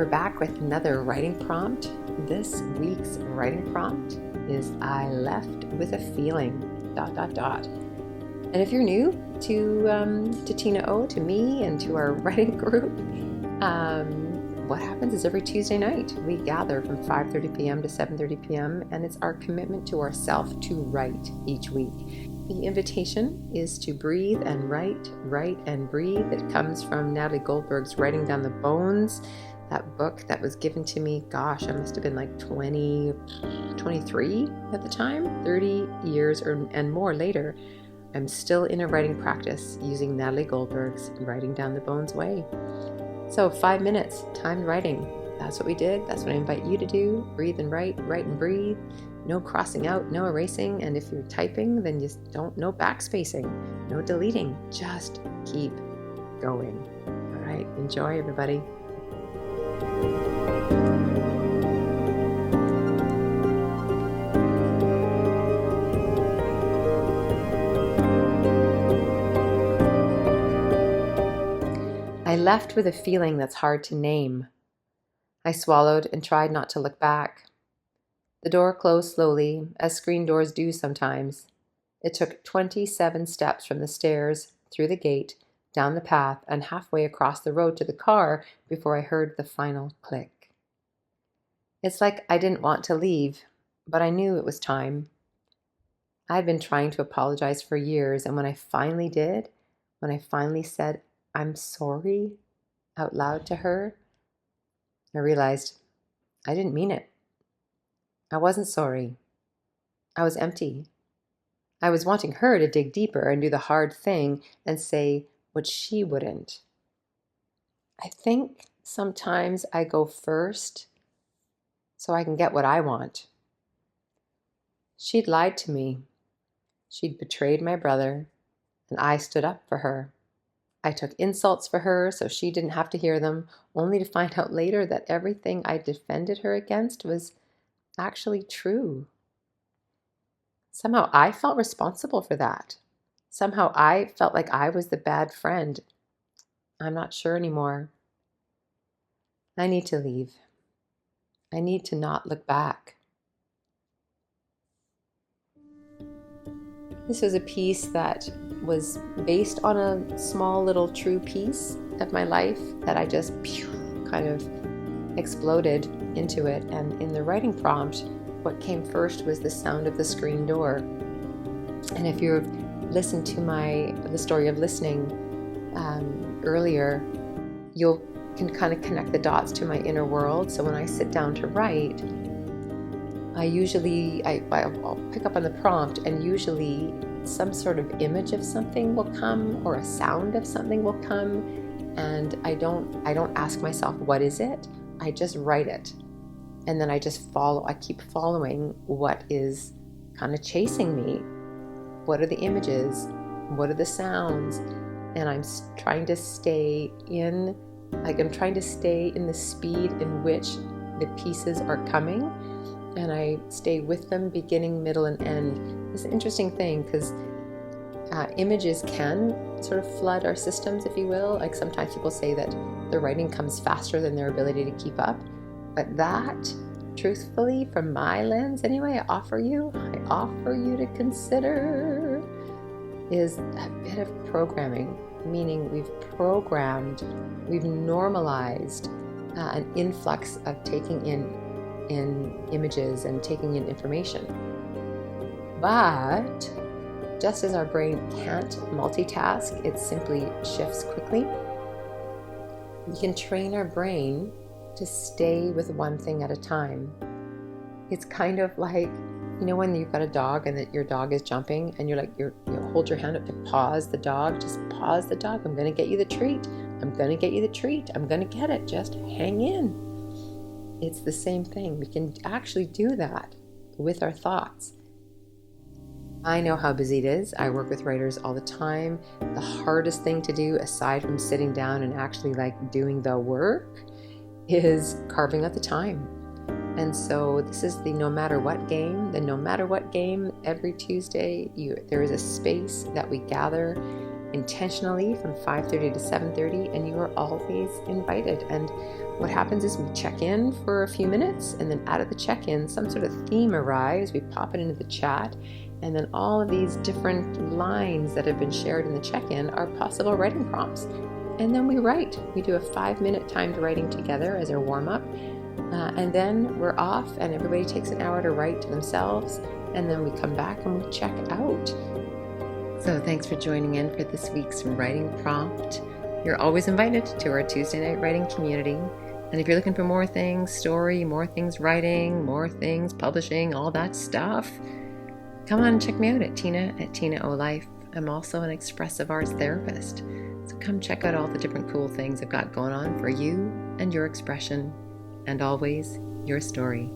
We're back with another writing prompt. This week's writing prompt is I left with a feeling, ... And if you're new to Tina O, to me, and to our writing group, what happens is every Tuesday night we gather from 5:30 p.m. to 7:30 p.m. and it's our commitment to ourselves to write each week. The invitation is to breathe and write and breathe. It comes from Natalie Goldberg's Writing Down the Bones, that book that was given to me, I must have been like 23 at the time, 30 years and more later. I'm still in a writing practice using Natalie Goldberg's Writing Down the Bones way. So 5 minutes, timed writing. That's what we did. That's what I invite you to do. Breathe and write and breathe. No crossing out, no erasing. And if you're typing, then no backspacing, no deleting. Just keep going. All right, enjoy everybody. I left with a feeling that's hard to name. I swallowed and tried not to look back. The door closed slowly, as screen doors do sometimes. It took 27 steps from the stairs, through the gate, down the path, and halfway across the road to the car before I heard the final click. It's like I didn't want to leave, but I knew it was time. I'd been trying to apologize for years, and when I finally did, when I finally said, "I'm sorry," out loud to her, I realized I didn't mean it. I wasn't sorry. I was empty. I was wanting her to dig deeper and do the hard thing and say what she wouldn't. I think sometimes I go first so I can get what I want. She'd lied to me. She'd betrayed my brother, and I stood up for her. I took insults for her so she didn't have to hear them, only to find out later that everything I defended her against was actually true. Somehow I felt responsible for that. Somehow I felt like I was the bad friend. I'm not sure anymore. I need to leave. I need to not look back. This was a piece that was based on a small little true piece of my life that I just kind of exploded into it. And in the writing prompt, what came first was the sound of the screen door. And if you've listened to the story of listening earlier, you can kind of connect the dots to my inner world. So when I sit down to write, I'll pick up on the prompt, and usually some sort of image of something will come, or a sound of something will come, and I don't ask myself, what is it? I just write it, and then I keep following what is kind of chasing me. What are the images? What are the sounds? And I'm trying to stay in the speed in which the pieces are coming. And I stay with them, beginning, middle, and end. It's an interesting thing because images can sort of flood our systems, if you will. Like sometimes people say that the writing comes faster than their ability to keep up. But that, truthfully, from my lens anyway, I offer you to consider is a bit of programming, meaning we've normalized an influx of taking in images and taking in information. But just as our brain can't multitask, it simply shifts quickly. We can train our brain to stay with one thing at a time. It's kind of like, when you've got a dog and that your dog is jumping and you hold your hand up to pause the dog. Just pause the dog. I'm going to get you the treat. I'm going to get you the treat. I'm going to get it. Just hang in. It's the same thing. We can actually do that with our thoughts. I know how busy it is. I work with writers all the time. The hardest thing to do, aside from sitting down and actually doing the work, is carving out the time. And so this is the no matter what game. The no matter what game, every Tuesday, there is a space that we gather intentionally from 5:30 to 7:30, and you are always invited. And what happens is we check in for a few minutes, and then out of the check-in, some sort of theme arrives. We pop it into the chat, and then all of these different lines that have been shared in the check-in are possible writing prompts. And then we write. We do a 5-minute timed writing together as our warm-up. And then we're off, and everybody takes an hour to write to themselves, and then we come back and we check out. So thanks for joining in for this week's writing prompt. You're always invited to our Tuesday night writing community. And if you're looking for more things story, more things writing, more things publishing, all that stuff, come on and check me out at Tina O Life. I'm also an expressive arts therapist. So come check out all the different cool things I've got going on for you and your expression. And always, your story.